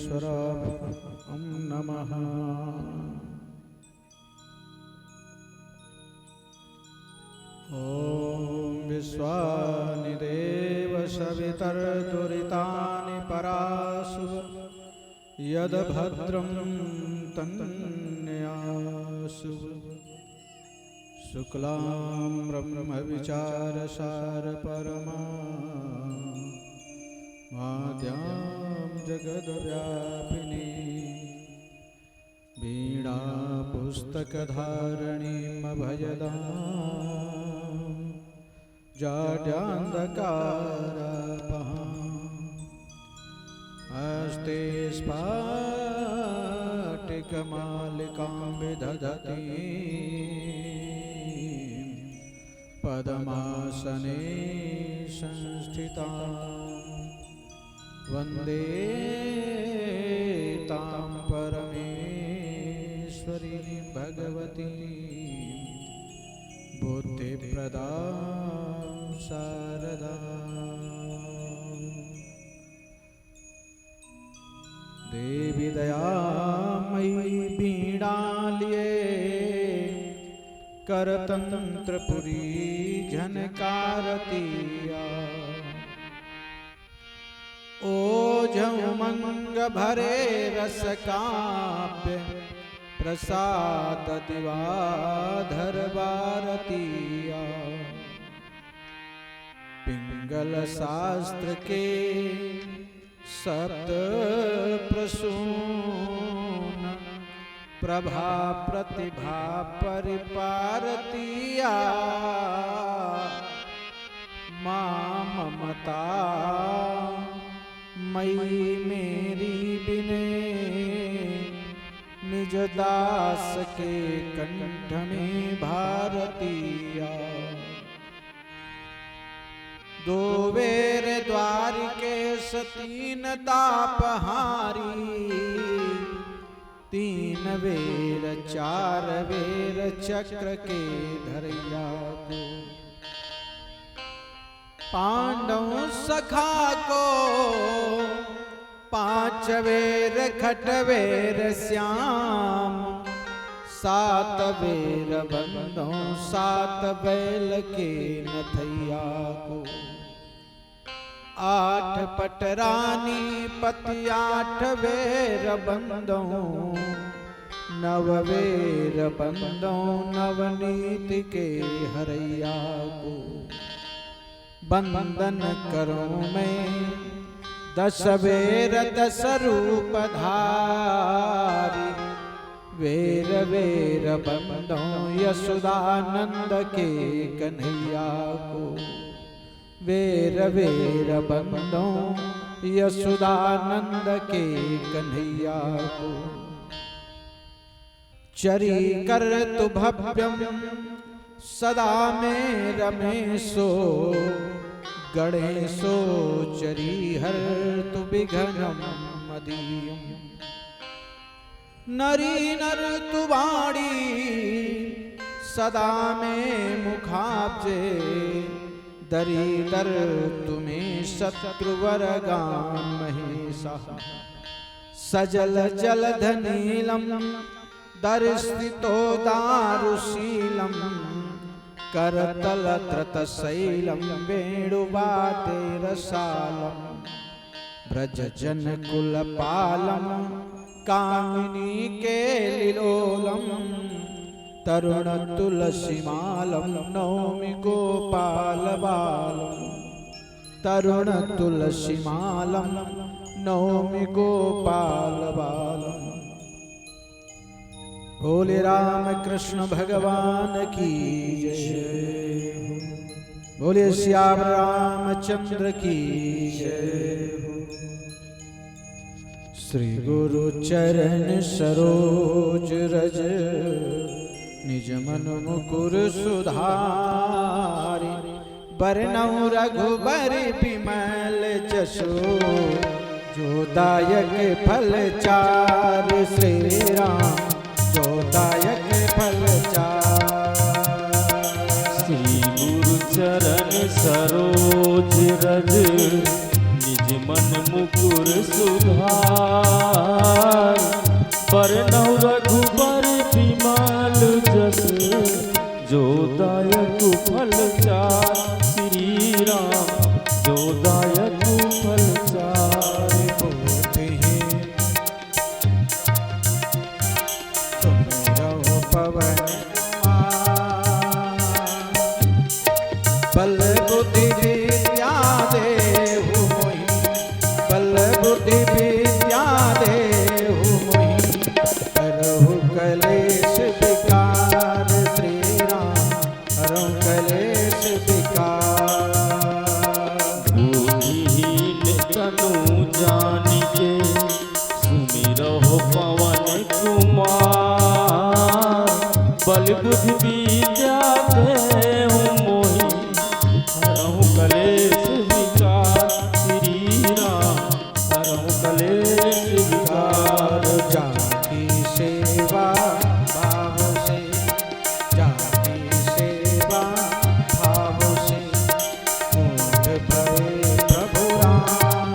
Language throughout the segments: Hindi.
परमेश्वराय नमः। ॐ विश्वानि देव सवितर्दुरितानि परासु यद्भद्रं तन्यासु शुक्लां ब्रह्मविचारसार परमा माद्यां जगद्व्यापिनी वीणा पुस्तकधारणीं अभयदां जाड्यान्धकारापहां हस्ते स्फाटिकमालिकां विदधतीं पद्मासने संस्थितां वन्दे तां परमेश्वरीं भगवतीं बुद्धिप्रदां शारदां। देवी दयामयी बीणालिये करतंत्रपुरी झनकारतिया ओझमंग भरे रस काव्य प्रसाद दिवाधर भारतिया पिंगल शास्त्र के सप्त प्रसून प्रभा प्रतिभा परिपारतिया मां ममता मई मेरी बिने निज दास के कंठ में भारतिया दो वेर द्वारिकेश तीन तापहारी तीन वेर चार वेर चक्र के धरैया को पांडव सखा को पांच वेर खटवेर श्याम सात वेर बंधों सात बैल के नथैया को आठ पटरानी पति आठ वेर बंधों नव वेर बंधों नवनीति के हरैया को बंदन करूं मैं दस वेर दस रूप धारी वेर वेर बंधों यशोदानंद के कन्हैया को वेर वेर बंधों यशोदानंद के कन्हैया को चरी कर तु भव्यम सदा में रमेशो गणेशो चरी हर तु विघ्नम मदीयम नरी नर तु वाणी सदा में मुखाब्जे दरीदर तुम्हें शत्रुवर गान महेशा सजल जलध नीलम दर्शितो दारुशीलम करतल त्रतशैलम वेणुवाते रसालम ब्रज जन कुल पालम कामिनी के लिलोलम तरुण तुलसी मालम नौमि गोपाल बालम तरुण तुलसी मालम नौमि गोपाल बालम। बोले राम कृष्ण भगवान की जय, बोले श्याम रामचंद्र की जय। श्री गुरु चरण सरोज रज निज मन मुकुर सुधारि बरनउँ रघुबर बिमल जसो जो दायक फल चार श्री राम जो दायक फल चार। श्री गुरु चरण सरोज रज निज मन मुकुर सुधारि बल बुद्धि विद्या देहु मोहि हरहु कलेश विकार श्री राम हरहु कलेश विकार। जाकी सेवा भाव से, जाकी सेवा भाव से मूढ़ भये प्रभु राम।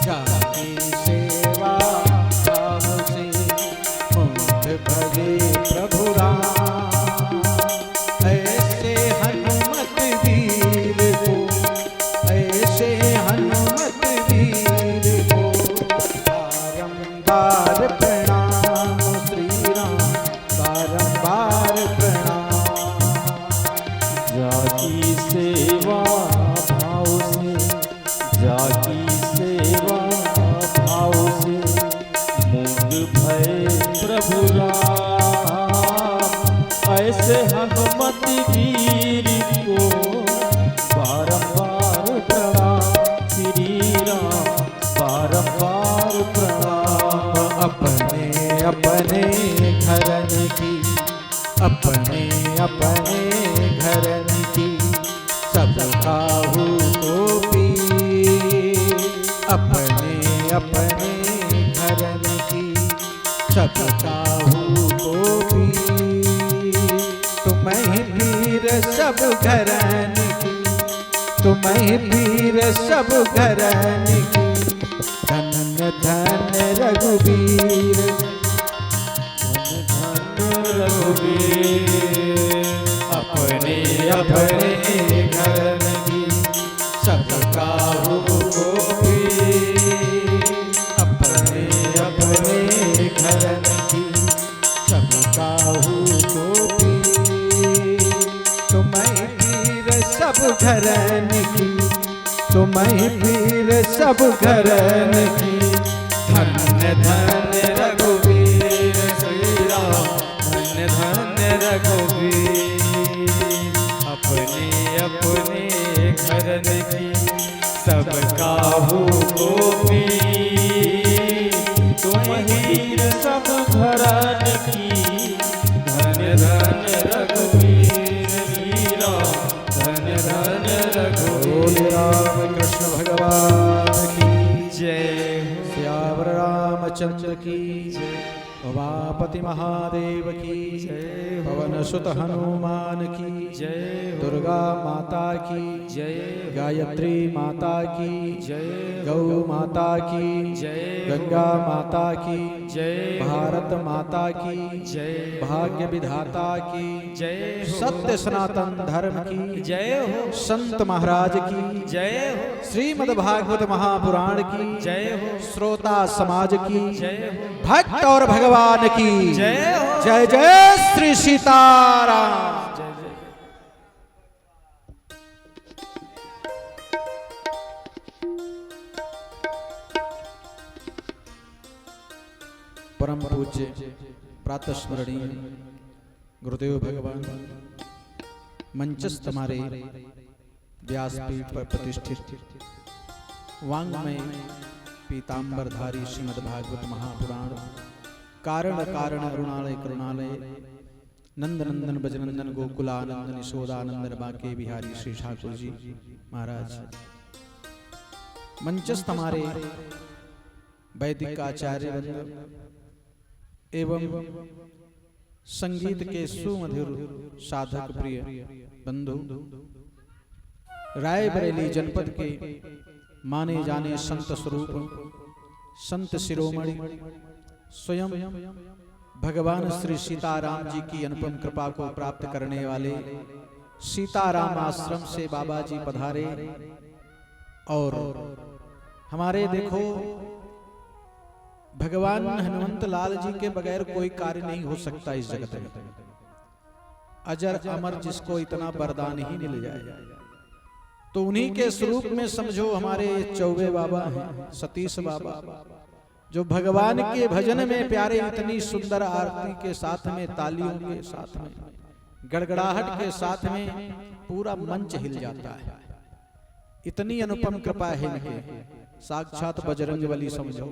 जाकी सेवा भाव से मूढ़ भये प्रभु राम। ऐसे हनुमत वीर को, ऐसे हनुमत वीर को बारंबार प्रणाम श्री राम, बारंबार प्रणाम। जाकी सेवा भाव से, जाकी सेवा भाव से मुझ भय प्रभु राम। ऐसे हनुमत वीर को बारंबार प्रणाम श्री राम, बारंबार प्रणाम। अपने अपने घरन की, अपने अपने घरन की सब काहू को पी। अपने अपने घरन की सब काहू को पी। तुम्हें पीर सब घरन की, तुम्हें पीर सब घरन की। धन धन रघुवीर, धन रघुवीर। अपने अपने घरन की सब काहू को पी। अपने अपने घरन की सब काहू को पी। तुम्हें पीर सब घरन की, तुम्हें पीर सब घरन की। धन्य धन्य रघुवीर श्री राम, धन्य धन्य रघुवीर। अपने अपने घरन की सब काहू को पी। तुम्हीं सब घरन की धन्य धन्य रघुवीर श्री राम, धन्य धन्य बोले रघुवीर। राम कृष्ण भगवान की जय हो। श्यावर रामचंद्र की जय। उमापति महादेव की जय हो। पवन सुत हनुमान की जय हो। दुर्गा माता की जय हो। गायत्री माता की जय हो। गौ माता की जय हो। गंगा माता की जय हो। भारत माता की जय हो। भाग्य विधाता की जय हो। सत्य सनातन धर्म की जय हो। संत महाराज की जय हो। श्रीमद् भागवत महापुराण की जय हो। श्रोता समाज की जय हो। भक्त और भगवान की जय हो। जय जय श्री सीताराम। जय जय। परम पूज्य प्रातः स्मरणीय गुरुदेव भगवान मंचस्थ हमारे व्यासपीठ पर प्रतिष्ठित वांग्मय पीतांबरधारी श्रीमद् भागवत महापुराण कारण कारण अरुणालय करुणालय नंदनंदन बजनंदन गोकुलानंदन यशोदानंदन बाके बिहारी श्री ठाकुर जी महाराज मंचस्थ हमारे वैदिक आचार्य वृंद एवं संगीत के सुमधुर साधक प्रिय बंधु रायबरेली जनपद के माने जाने संत स्वरूप संत शिरोमणि स्वयं भगवान श्री सीताराम जी की अनुपम कृपा को प्राप्त करने वाले सीताराम आश्रम से बाबा जी पधारे और हमारे देखो भगवान हनुमंत लाल जी के बगैर कोई कार्य नहीं हो सकता इस जगत में। अजर अमर जिसको इतना वरदान ही मिल जाए तो उन्हीं के स्वरूप में समझो हमारे चौबे बाबा हैं, सतीश बाबा जो भगवान के भजन में प्यारे इतनी सुंदर आरती के साथ में तालियों के साथ में गड़गड़ाहट के साथ में पूरा मंच हिल जाता है। इतनी अनुपम कृपा है इनके, साक्षात बजरंग बली समझो।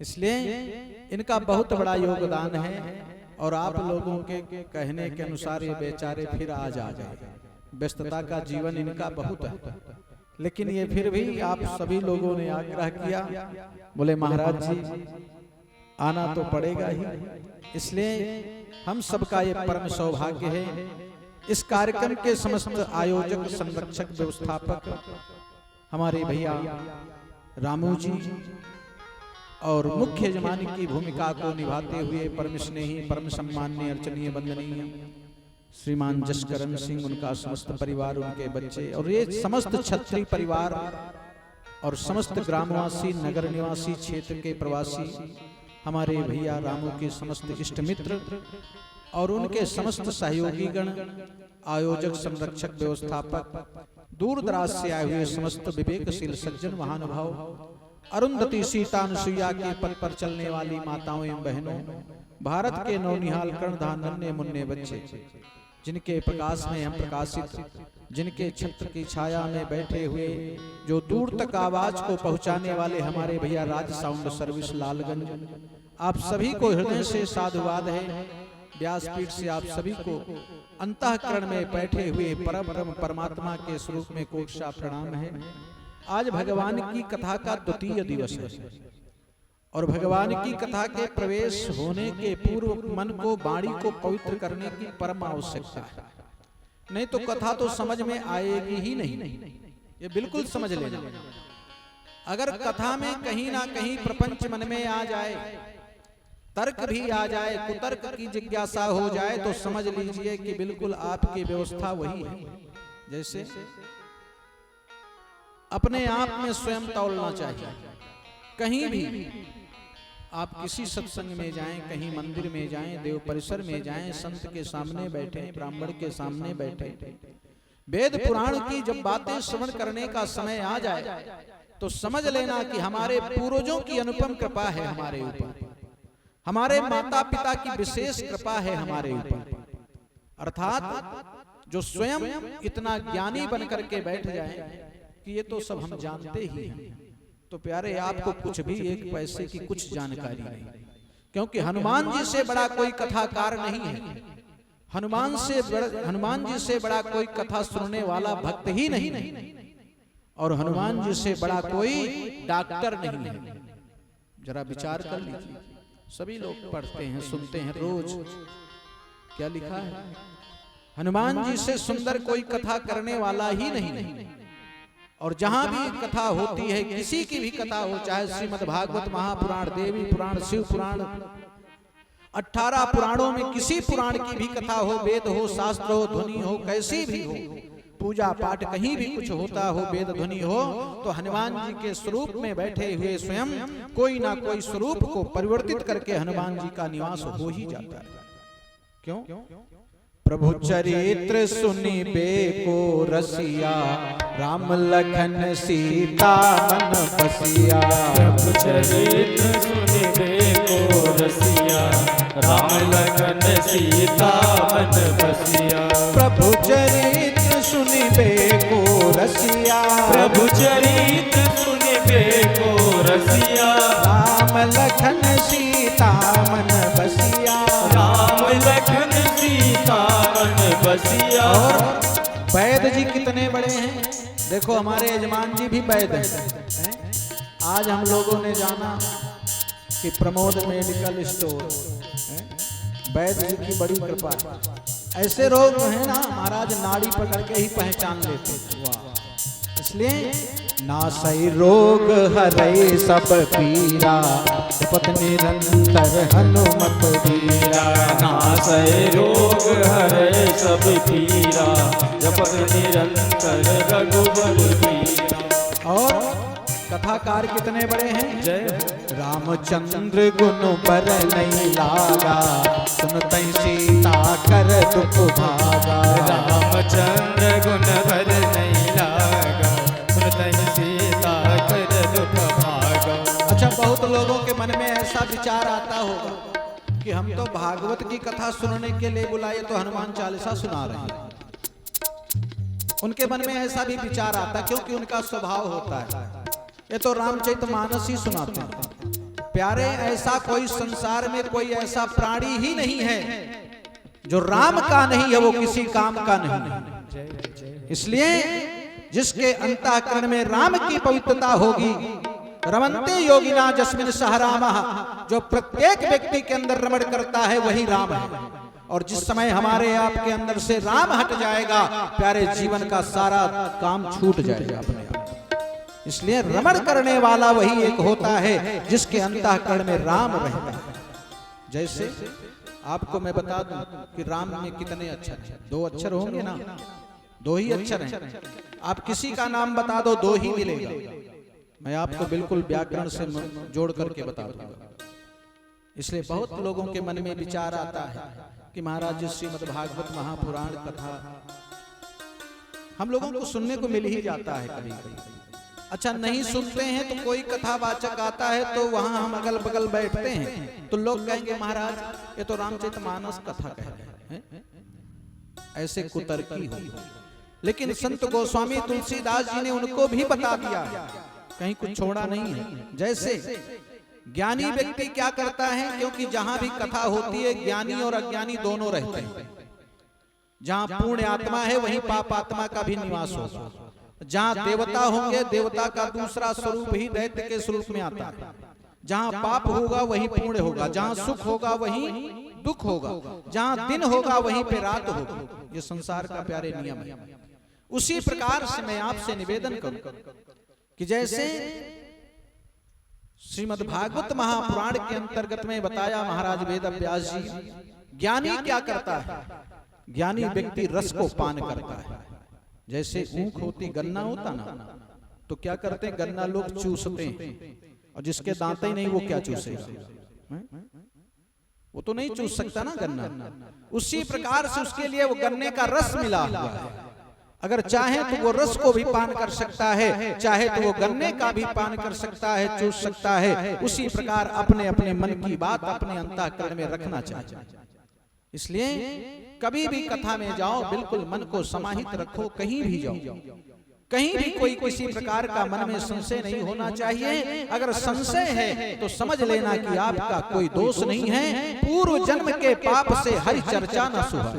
इसलिए इनका बहुत बड़ा योगदान है। और आप लोगों के कहने के अनुसार ये बेचारे फिर आज आ जाए, व्यस्तता का जीवन इनका बहुत है, लेकिन ये फिर भी आप सभी लोगों ने आग्रह किया, बोले महाराज जी आना तो पड़ेगा ही। इसलिए हम सबका ये परम सौभाग्य है। इस कार्यक्रम के समस्त आयोजक, संरक्षक, व्यवस्थापक हमारे भैया रामू जी और मुख्य यजमानी की भूमिका को निभाते हुए परम स्नेही, परम सम्माननीय, अर्चनीय, वंदनीय श्रीमान जसकरण सिंह, उनका समस्त परिवार, उनके बच्चे और ये समस्त क्षत्रिय परिवार और समस्त ग्रामवासी, नगर निवासी, क्षेत्र के प्रवासी हमारे भैया रामू के समस्त इष्ट मित्र और उनके समस्त सहयोगी गण, आयोजक, संरक्षक, व्यवस्थापक, दूर दराज से आए हुए समस्त विवेकशील सज्जन महानुभाव, अरुंधति, सीता, अनुसुईया के पद पर चलने वाली माताओं एवं बहनों, भारत के नौनिहाल कर्णधार नन्हे मुन्ने बच्चे, जिनके प्रकाश में हम प्रकाशित, जिनके छत्र की छाया में बैठे हुए जो दूर तक आवाज को पहुंचाने वाले हमारे भैया राज साउंड सर्विस लालगंज, आप सभी को हृदय से साधुवाद है। व्यासपीठ से आप सभी को अंतःकरण में बैठे हुए परम परमात्मा के स्वरूप में कोटशा प्रणाम है। आज भगवान की कथा का द्वितीय दिवस है और भगवान की कथा के प्रवेश होने के पूर्व मन को, वाणी को पवित्र करने की परम आवश्यकता है। नहीं तो कथा तो समझ में आएगी ही नहीं, ये बिल्कुल समझ लेना। अगर कथा में कहीं ना कहीं प्रपंच मन में आ जाए, तर्क भी आ जाए, कुतर्क की जिज्ञासा हो जाए, तो समझ लीजिए कि बिल्कुल आपकी व्यवस्था वही है जैसे अपने आप में स्वयं तौलना चाहिए। कहीं भी आप किसी सत्संग में जाएं, कहीं मंदिर में जाएं, देव परिसर में जाएं, संत के सामने बैठे, ब्राह्मण के सामने बैठे, वेद पुराण की जब बातें श्रवण करने का समय आ जाए तो समझ लेना कि हमारे पूर्वजों की अनुपम कृपा है हमारे ऊपर, हमारे माता पिता की विशेष कृपा है हमारे ऊपर। अर्थात जो स्वयं इतना ज्ञानी बनकर के बैठ जाए कि ये तो सब हम जानते ही हैं, तो प्यारे आपको कुछ भी एक पैसे की कुछ जानकारी नहीं, क्योंकि हनुमान जी से बड़ा कोई कथाकार नहीं है, हनुमान जी से बड़ा कोई कथा सुनने वाला भक्त ही नहीं, और हनुमान जी से बड़ा कोई डॉक्टर नहीं है। जरा विचार कर लीजिए, सभी लोग पढ़ते हैं, सुनते हैं रोज, क्या लिखा है, हनुमान जी से सुंदर कोई कथा करने वाला ही नहीं। और जहां भी कथा होती है, किसी की भी कथा हो, चाहे श्रीमद् भागवत, महापुराण, देवी पुराण, शिव पुराण, 18 पुराणों में किसी पुराण की भी कथा हो, वेद हो, शास्त्र हो, ध्वनि हो, कैसी भी हो, पूजा पाठ कहीं भी कुछ होता हो, वेद ध्वनि हो, तो हनुमान जी के स्वरूप में बैठे हुए स्वयं कोई ना कोई स्वरूप को परिवर्तित करके हनुमान जी का निवास हो ही जाता है। क्यों? प्रभु चरित्र सुनी बेको रसिया, राम लखन सीता मन बसिया। प्रभु चरित्र सुनी बेको रसिया, राम लखन सीता मन बसिया। प्रभु चरित्र सुनी बेको रसिया, प्रभु चरित्र सुनी बेको रसिया, राम लखन सीता मन बसिया। राम लखन सीता मन बसिया। और वैद जी कितने बड़े हैं, देखो हमारे यजमान जी भी वैद हैं। आज हम लोगों ने जाना कि प्रमोद मेडिकल स्टोर, वैद जी की बड़ी कृपा है। ऐसे रोग हैं ना महाराज, नाड़ी पकड़ के ही पहचान लेते हैं। वाह! इसलिए नासई रोग हरै सब पीरा, जपत निरंतर हनुमत वीरा। नासै रोग हरै सब पीरा, जपत निरंतर रघुबर वीरा। और कथाकार कितने बड़े हैं, जय रामचंद्र गुण पर नहीं लागा, सुनते सीता कर दुख भागा। रामचंद्र गुण पर नहीं लागा, सुनते सीता कर दुख भागा। अच्छा, बहुत लोगों के मन में ऐसा विचार आता होगा कि हम तो भागवत की कथा सुनने के लिए बुलाए तो हनुमान चालीसा सुना रहे हैं। उनके मन में ऐसा भी विचार आता, क्योंकि उनका स्वभाव होता है ये तो रामचरितमानस ही सुनाते हैं। प्यारे ऐसा कोई संसार में कोई ऐसा प्राणी ही नहीं है जो राम का नहीं है, वो किसी काम का नहीं है। इसलिए जिसके अंतःकरण में राम की पवित्रता होगी, रमन्ते योगिना जस्मिन सह रामः, जो प्रत्येक व्यक्ति के अंदर रमण करता है वही राम है। और जिस समय हमारे आपके अंदर से राम हट जाएगा, प्यारे जीवन का सारा काम छूट जाएगा अपने आप। इसलिए रमण करने वाला वही एक होता है जिसके अंतःकरण में राम रहता है। जैसे आपको मैं बता दूं कि राम में कितने अक्षर हैं, 2 अक्षर होंगे ना, 2 ही अक्षर हैं। आप किसी का नाम बता दो, 2 ही मिलेगा। मैं आपको बिल्कुल व्याकरण से जोड़ करके बता दूंगा। इसलिए बहुत लोगों के मन में विचार आता है कि महाराज जी श्रीमद् भागवत महापुराण कथा हम लोगों को सुनने को मिल ही जाता है कभी कभी। अच्छा, नहीं सुनते हैं तो कोई कथावाचक आता है तो वहां हम अगल बगल बैठते हैं तो लोग कहेंगे महाराज ये तो रामचरितमानस कथा कह रहे हैं, ऐसे कुतर्की हो। लेकिन संत गोस्वामी तुलसीदास जी ने उनको भी बता दिया, कहीं कुछ छोड़ा नहीं है। जैसे ज्ञानी व्यक्ति क्या करता है, क्योंकि जहां भी कथा होती है ज्ञानी और अज्ञानी दोनों रहते हैं। जहां पुण्य आत्मा है वहीं पाप आत्मा का भी निवास होगा। जहां देवता होंगे देवता का दूसरा स्वरूप ही दैत्य के स्वरूप में आता है। जहां पाप होगा वहीं पुण्य होगा, जहां सुख होगा वहीं दुख होगा, जहां दिन होगा वहीं पे रात होगी। ये संसार का प्यारे नियम है। उसी प्रकार से मैं आपसे निवेदन करूं कि जैसे श्रीमद् भागवत महापुराण के अंतर्गत में बताया महाराज वेद व्यास जी, ज्ञानी क्या करता है, ज्ञानी व्यक्ति रस को पान करता है। जैसे ऊख होती, गन्ना होता ना, तो क्या करते हैं, गन्ना लोग चूसते हैं, और जिसके दांत ही नहीं वो क्या चूसेगा, वो तो नहीं चूस सकता ना गन्ना। उसी प्रकार से उसके लिए वो गन्ने का रस मिला हुआ है। अगर चाहे तो वो रस को भी पान कर सकता है, चाहे तो वो गन्ने का भी पान कर सकता है, चूस सकता है। उसी प्रकार अपने अपने मन की बात अपने अंतःकरण में रखना चाहिए। इसलिए कभी भी कथा में जाओ बिल्कुल मन को समाहित रखो। कहीं भी जाओ, कहीं भी कोई किसी प्रकार का मन में संशय नहीं होना चाहिए। अगर संशय है तो समझ लेना कि आपका कोई दोष नहीं है, पूर्व जन्म के पाप से हरि चर्चा न सुहा।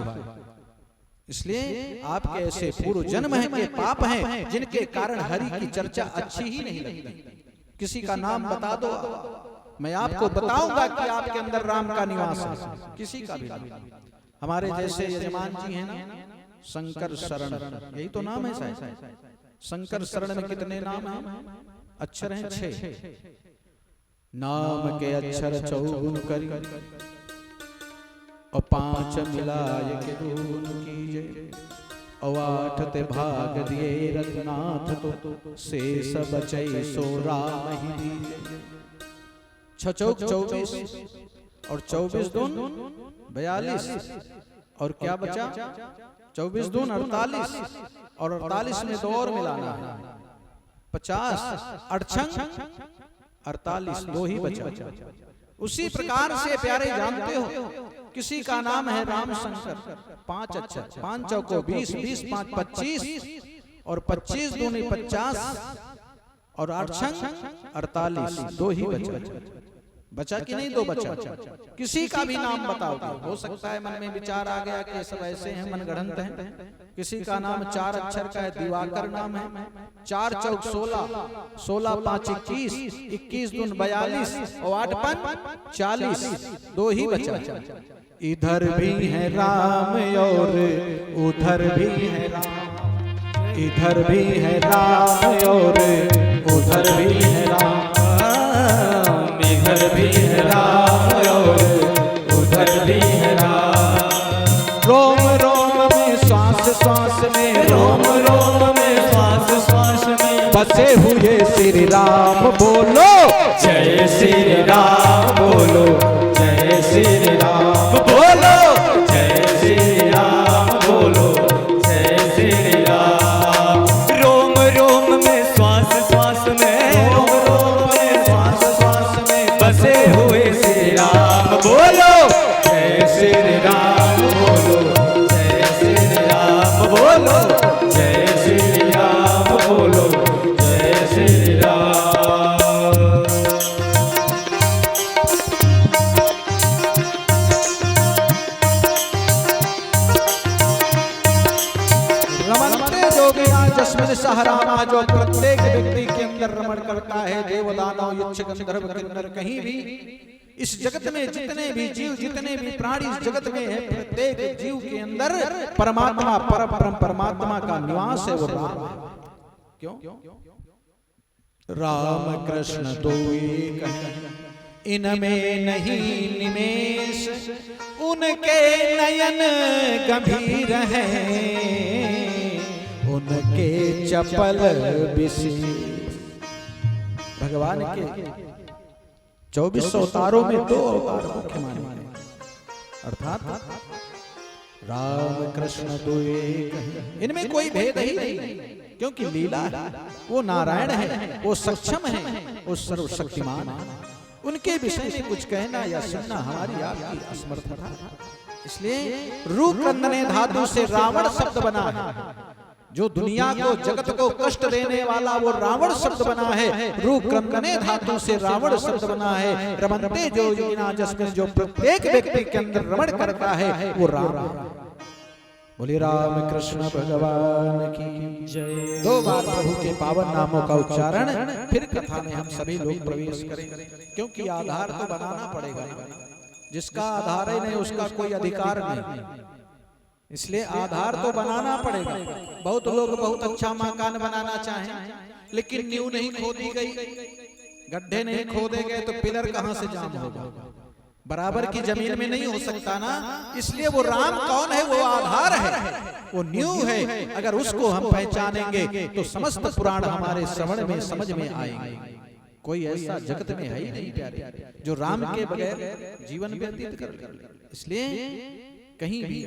इसलिए आपके ऐसे पूर्व जन्म है के पाप हैं जिनके कारण हरि की चर्चा अच्छी ही नहीं लगती। किसी का नाम बता दो, मैं आपको बताऊंगा कि आपके अंदर राम का निवास है, किसी का भी नहीं। हमारे जैसे यजमान जी हैं ना, शंकर शरण, यही तो नाम है शायद। शंकर शरण में कितने नाम हैं, अक्षर हैं 6। नाम के अक्षर 54 करी और 5 मिलाय के दून कीजे, और 8 ते भाग दिए रघुनाथ तो शेष बचै सो राम ही दीजे। 6 चौक 24 और 24 दून 42, और क्या बचा 24 दून 48, और 48 में 2 और मिलाना है 50, 48 48, 2 ही बचा। उसी प्रकार से प्यारे जानते हो किसी का नाम है राम शंकर, 5 अक्षर, 5 चौको 20, 20 5 25, और 25 दूनी 50, और 8 48, 2 ही बचा कि नहीं, 2 बचा। किसी का भी नाम बताओगे, हो सकता है मन में विचार आ गया कि सब ऐसे हैं मनगढ़ंत हैं। किसी का नाम 4 अक्षर का है, दिवाकर नाम है। 4 चौक 16, 16 5 21, 21 दून 42, और 8 5 40, 2 ही बचा। इधर भी है राम और उधर भी है राम, इधर भी है राम और उधर भी है राम, इधर भी है राम और उधर भी है राम। रोम रोम में श्वास श्वास में, रोम रोम में श्वास श्वास में बसे हुए श्री राम बोलो, जय श्री राम बोलो, जय श्री राम बोलो, जय श्री राम बोलो, जय श्री राम। रोम रोम में श्वास श्वास में, रोम रोम में श्वास श्वास में बसे हुए श्री राम बोलो, जय श्री राम बोलो, जय श्री राम बोलो, जय श्री राम बोलो, जय श्री राम। यक्ष गंधर्व किन्नर कहीं भी इस जगत में जितने भी जीव जितने भी प्राणी इस जगत में है, प्रत्येक जीव के अंदर परमात्मा परमात्मा का निवास है, वो राम है। क्यों? राम कृष्ण दो एक हैं, इनमें नहीं निमेष, उनके नयन गंभीर हैं, उनके चपल विशेष। भगवान के 24 अवतारों में 2 अवतार मुख्य माने गए, अर्थात राम कृष्ण दो एक हैं। इनमें कोई भेद ही नहीं, क्योंकि लीला वो नारायण है, वो सक्षम है, वो सर्वशक्तिमान है। उनके विषय में कुछ कहना या सुनना हमारी आपकी असमर्थता। इसलिए रूप रंधने धातु से रावण शब्द बना है। जो दुनिया को जगत को कष्ट देने वाला वो रावण शब्द बना है। रूप रंधने धातु से रावण शब्द बना है। रमन्ते जो योगिना, जिसमें जो प्रत्येक व्यक्ति के अंदर रमण करता है वो राम है। बोले राम कृष्ण भगवान की जय। 2 बार प्रभु के पावन नामों का उच्चारण, फिर कथा में हम सभी लोग प्रवेश करें, क्योंकि आधार तो बनाना पड़ेगा। जिसका आधार ही नहीं उसका कोई अधिकार नहीं, इसलिए आधार तो बनाना पड़ेगा। बहुत लोग बहुत अच्छा मकान बनाना चाहें, लेकिन नींव नहीं खोदी गई, गड्ढे नहीं खोदे गए, तो पिलर कहां से जाम होगा? बराबर की जमीन में नहीं हो सकता ना। इसलिए वो राम कौन है? वो आधार है, वो नींव है। अगर उसको हम पहचानेंगे तो समस्त पुराण हमारे श्रवण में समझ में आएंगे। कोई ऐसा जगत में है ही नहीं प्यारे जो राम के बगैर जीवन व्यतीत कर। इसलिए कहीं भी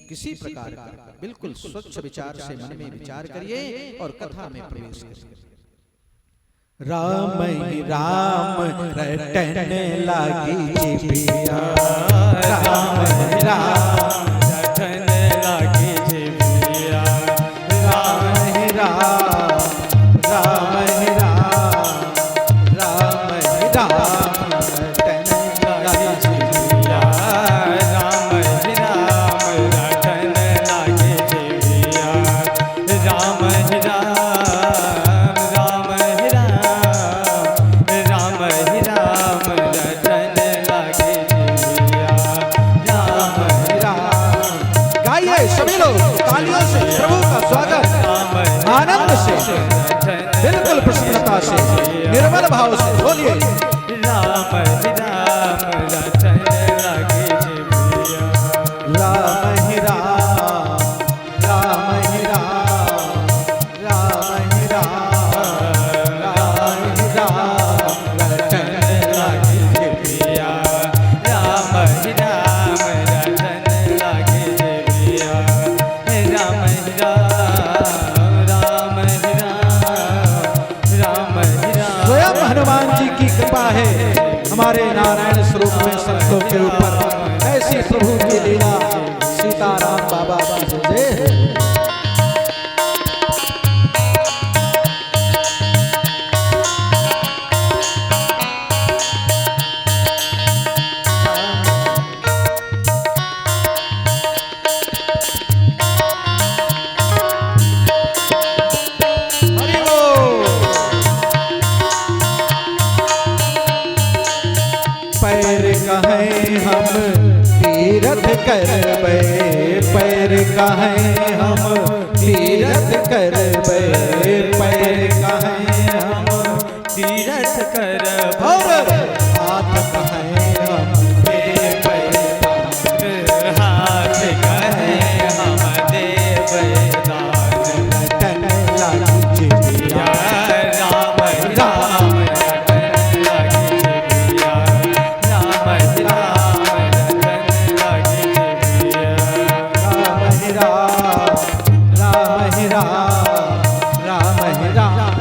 किसी प्रकार का बिल्कुल स्वच्छ विचार से मन में विचार करिए और कथा में प्रवेश करिए। राम ही राम रटने लागी जिबिया, राम ही राम रटने लागी जिबिया, राम ही राम, राम ही राम, राम ही राम रटने लागी जिबिया, राम ही राम रटने लागी जिबिया, राम ही राम, आनंद से, बिल्कुल प्रसन्नता से, निर्मल भाव से बोलिए राम ही राम रटने लागी जिबिया, राम ही राम, राम ही राम, राम ही राम, राम ही राम रटने लागी जिबिया, राम ही राम रटने लागी जिबिया, राम ही राम। हनुमान जी की कृपा है हमारे नारायण स्वरूप में संतों के ऊपर। ऐसी प्रभु की लीला सीताराम बाबा की जय। हम तीरथ करबे, पैर कहें हम तीरथ करबे, पैर कहें हम तीरथ करबे, हाथ कहें हम देव दान, हाथ कहें हम देव दान, रटने लागी जिबिया, राम राम रटने लागी जिबिया, राम राम रटने लागी जिबिया, राम ही राम, राम ही राम, राम ही राम।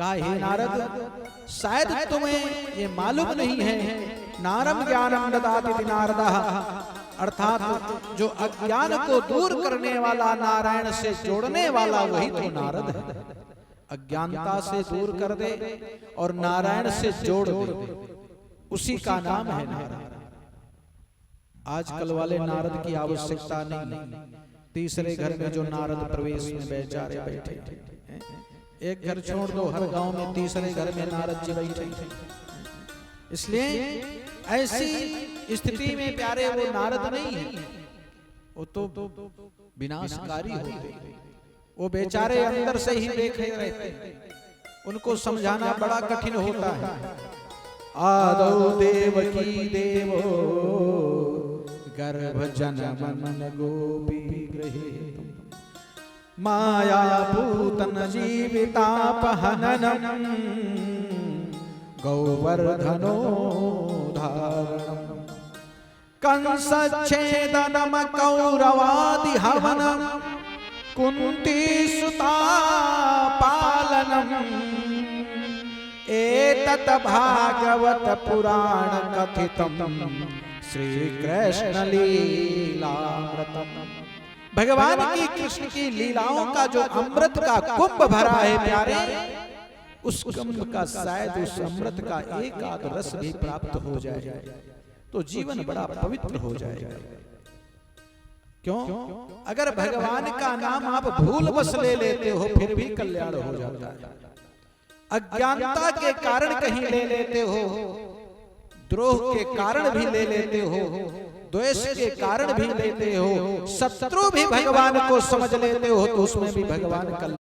कहा हे नारद, शायद तुम्हें ये मालूम नहीं है, नारम ज्ञानम ददाति नारदः, अर्थात जो अज्ञान को दूर करने वाला, नारायण से जोड़ने वाला वही तो नारद है। अज्ञानता से दूर कर दे और नारायण से जोड़ दे, उसी का नाम है नारद। आजकल वाले नारद की आवश्यकता नहीं। तीसरे घर में जो नारद प्रवेश में बेचारे बैठे, एक घर छोड़ दो, हर गांव में तीसरे घर में नारद जी बैठे। इसलिए ऐसी स्थिति में प्यारे वो नारद नहीं है, वो तो विनाशकारी होते। वो बेचारे अंदर से ही देखे रहते, उनको समझाना बड़ा कठिन होता है। आदौ देवकी देवो गर्भ जनमन गोपी गृहे, माया पूतन जीवितापहननम गौवर्धनो धारणम, कंसच्छेदनम कौरवादि हवनम, कुंती सुता पालनम, एतत् भागवत पुराण कथितम श्री कृष्ण लीलामृतम। भगवान की कृष्ण की लीलाओं का जो अमृत का कुंभ भरा है प्यारे, उस कुंभ का शायद उस अमृत का एक आध रस भी प्राप्त हो जाए तो जीवन बड़ा पवित्र हो जाएगा। क्यों? अगर भगवान का नाम आप भूल बस ले लेते हो फिर भी कल्याण हो जाता है। अज्ञानता के कारण कहीं ले लेते हो, द्रोह के कारण भी ले लेते हो, द्वेष के कारण भी लेते हो, शत्रु भी भगवान को समझ लेते हो, तो उसमें भी भगवान कल्याण